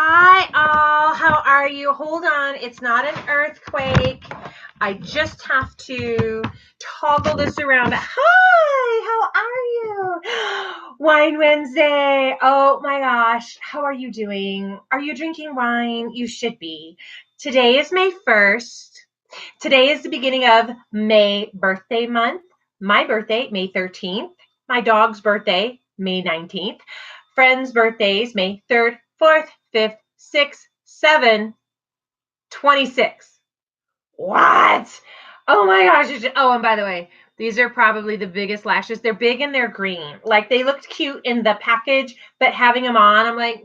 Hi, all. How are you? Hold on. It's not an earthquake. I just have to toggle this around. Hi, how are you? Wine Wednesday. Oh my gosh. How are you doing? Are you drinking wine? You should be. Today is May 1st. Today is the beginning of May birthday month. My birthday, May 13th. My dog's birthday, May 19th. Friends' birthdays, May 3rd, 4th, 5th, 6th, 7th, 26th. What? Oh my gosh. Oh, and by the way, these are probably the biggest lashes. They're big and they're green. Like they looked cute in the package, but having them on, I'm like,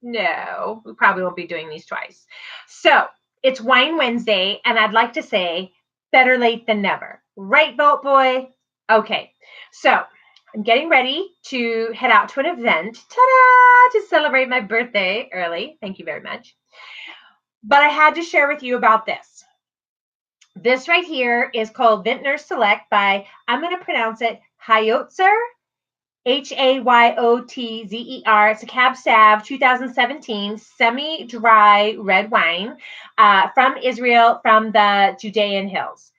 no, we probably won't be doing these twice. So it's Wine Wednesday, and I'd like to say better late than never. Right, Boat Boy? Okay, so I'm getting ready to head out to an event, ta-da, to celebrate my birthday early. Thank you very much. But I had to share with you about this. This right here is called Vintner Select by, I'm going to pronounce it Hayotzer, Hayotzer. It's a Cab Sav 2017 semi-dry red wine from Israel, from the Judean hills.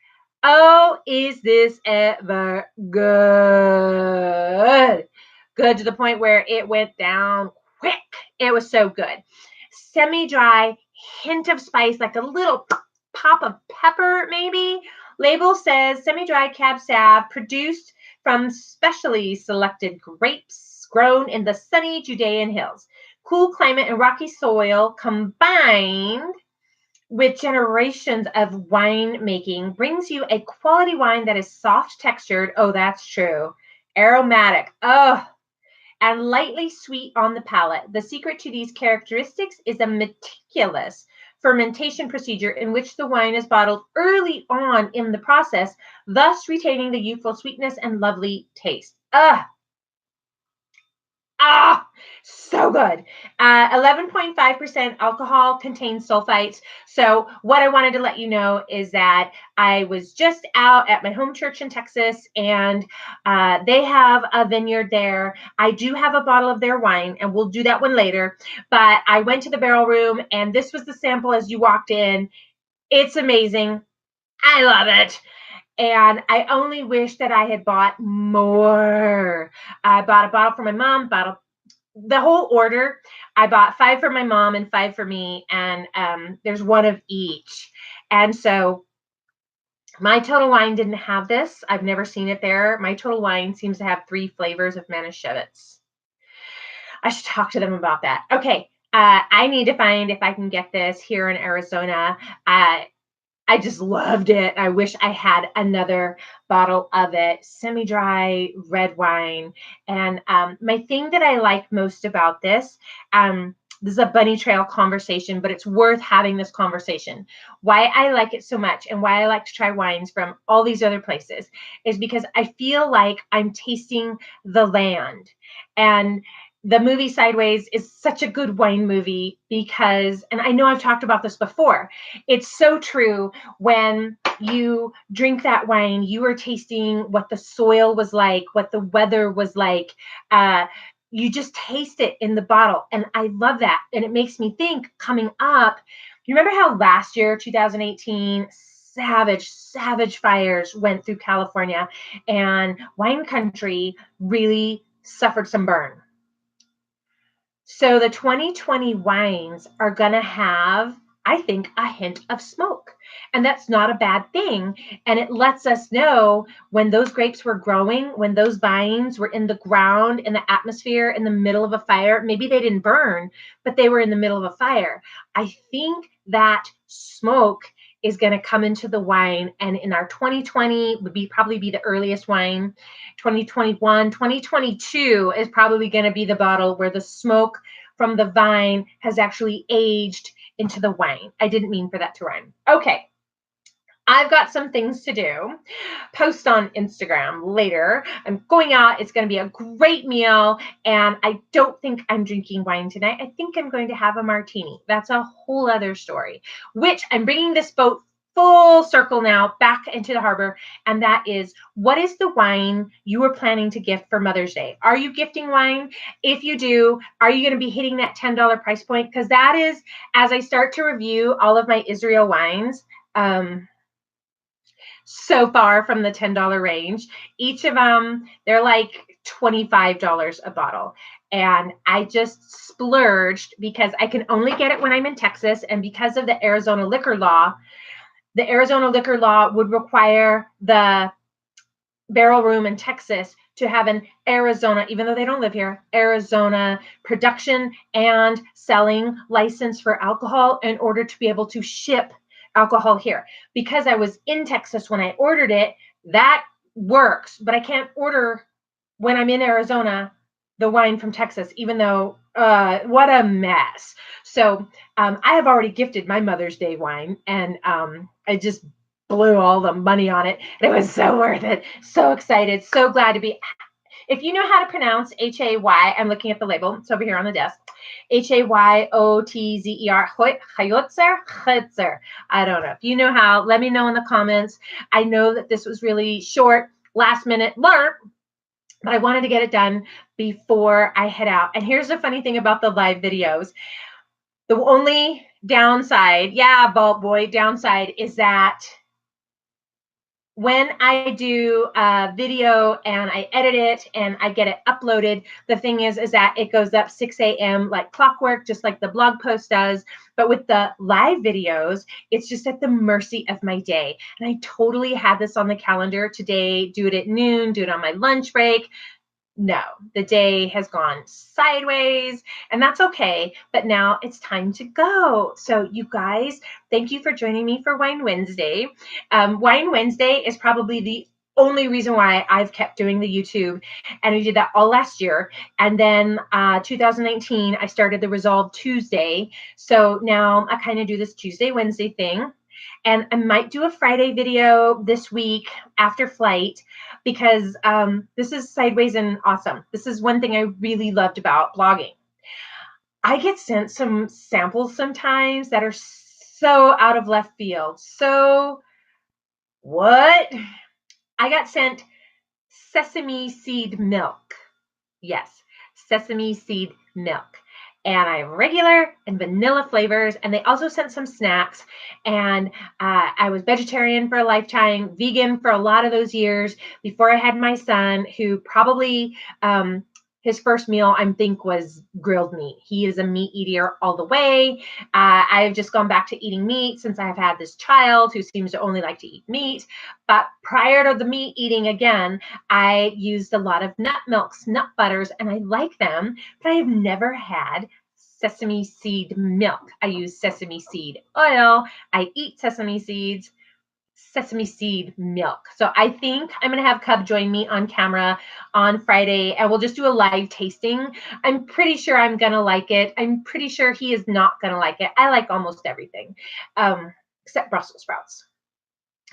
Oh, is this ever good? Good to the point where it went down quick. It was so good. Semi-dry, hint of spice, like a little pop of pepper, maybe. Label says semi-dry Cab Sav, produced from specially selected grapes grown in the sunny Judean hills. Cool climate and rocky soil combined with generations of wine making brings you a quality wine that is soft textured. Oh, that's true. Aromatic. Oh, and lightly sweet on the palate. The secret to these characteristics is a meticulous fermentation procedure in which the wine is bottled early on in the process, thus retaining the youthful sweetness and lovely taste. So good. 11.5% alcohol, contains sulfites. So what I wanted to let you know is that I was just out at my home church in Texas, and they have a vineyard there. I do have a bottle of their wine, and we'll do that one later. But I went to the barrel room, and this was the sample as you walked in. It's amazing. I love it. And I only wish that I had bought more. I bought a bottle for my mom, the whole order. I bought 5 for my mom and 5 for me, and there's one of each. And so my Total Wine didn't have this. I've never seen it there. My Total Wine seems to have 3 flavors of Manischewitz. I should talk to them about that. Okay, I need to find if I can get this here in Arizona. I just loved it. I wish I had another bottle of it. Semi-dry red wine. And my thing that I like most about this is a bunny trail conversation, but it's worth having this conversation. Why I like it so much and why I like to try wines from all these other places is because I feel like I'm tasting the land. And the movie Sideways is such a good wine movie because, and I know I've talked about this before, it's so true. When you drink that wine, you are tasting what the soil was like, what the weather was like. You just taste it in the bottle. And I love that. And it makes me think, coming up, you remember how last year, 2018, savage fires went through California, and wine country really suffered some burn. So the 2020 wines are going to have, I think, a hint of smoke. And that's not a bad thing. And it lets us know when those grapes were growing, when those vines were in the ground, in the atmosphere, in the middle of a fire. Maybe they didn't burn, but they were in the middle of a fire. I think that smoke is going to come into the wine, and in our 2020 would probably be the earliest wine. 2021, 2022 is probably going to be the bottle where the smoke from the vine has actually aged into the wine. I didn't mean for that to rhyme. Okay. I've got some things to do. Post on Instagram later. I'm going out. It's going to be a great meal. And I don't think I'm drinking wine tonight. I think I'm going to have a martini. That's a whole other story, which I'm bringing this boat full circle now back into the harbor, and that is, what is the wine you are planning to gift for Mother's Day? Are you gifting wine? If you do, are you going to be hitting that $10 price point? Because that is, as I start to review all of my Israel wines, so far from the $10 range. Each of them, they're like $25 a bottle. And I just splurged because I can only get it when I'm in Texas. And because of the Arizona liquor law would require the barrel room in Texas to have an Arizona, even though they don't live here, Arizona production and selling license for alcohol in order to be able to ship alcohol here. Because I was in Texas when I ordered it, that works, but I can't order when I'm in Arizona the wine from Texas, even though what a mess. So I have already gifted my Mother's Day wine, and I just blew all the money on it. It was so worth it. So excited. So glad to be. If you know how to pronounce Hay, I'm looking at the label. It's over here on the desk. Hayotzer, Hayotzer. I don't know. If you know how, let me know in the comments. I know that this was really short, last minute blurb, but I wanted to get it done before I head out. And here's the funny thing about the live videos. The only downside, Vault Boy, downside is that when I do a video and I edit it and I get it uploaded, the thing is that it goes up 6 a.m. like clockwork, just like the blog post does. But with the live videos, it's just at the mercy of my day. And I totally had this on the calendar today, do it at noon, do it on my lunch break. No, the day has gone sideways, and that's okay. But now it's time to go. So you guys, thank you for joining me for Wine Wednesday. Wine Wednesday is probably the only reason why I've kept doing the YouTube, and I did that all last year. And then 2019, I started the Resolve Tuesday. So now I kind of do this Tuesday, Wednesday thing. And I might do a Friday video this week after flight, because this is sideways and awesome. This is one thing I really loved about blogging. I get sent some samples sometimes that are so out of left field. So what? I got sent sesame seed milk. Yes, sesame seed milk. And I have regular and vanilla flavors. And they also sent some snacks. And I was vegetarian for a lifetime, vegan for a lot of those years before I had my son, who probably his first meal, I think, was grilled meat. He is a meat eater all the way. I've just gone back to eating meat since I have had this child who seems to only like to eat meat. But prior to the meat eating again, I used a lot of nut milks, nut butters, and I like them, but I have never had sesame seed milk. I use sesame seed oil. I eat sesame seeds. Sesame seed milk. So I think I'm going to have Cub join me on camera on Friday, and we'll just do a live tasting. I'm pretty sure I'm going to like it. I'm pretty sure he is not going to like it. I like almost everything, except Brussels sprouts.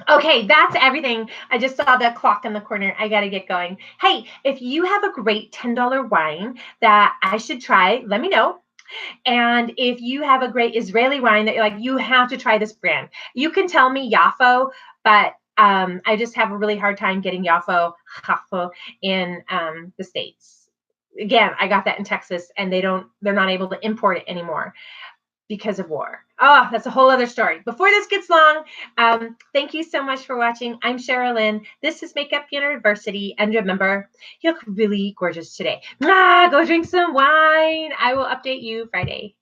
Okay, that's everything. I just saw the clock in the corner. I got to get going. Hey, if you have a great $10 wine that I should try, let me know. And if you have a great Israeli wine that you're like, you have to try this brand, you can tell me Yafo, but I just have a really hard time getting Yafo in the States. Again, I got that in Texas, and they're not able to import it anymore because of war. Oh, that's a whole other story. Before this gets long, thank you so much for watching. I'm Cheryl Lynn. This is Makeup University. And remember, you look really gorgeous today. Go drink some wine. I will update you Friday.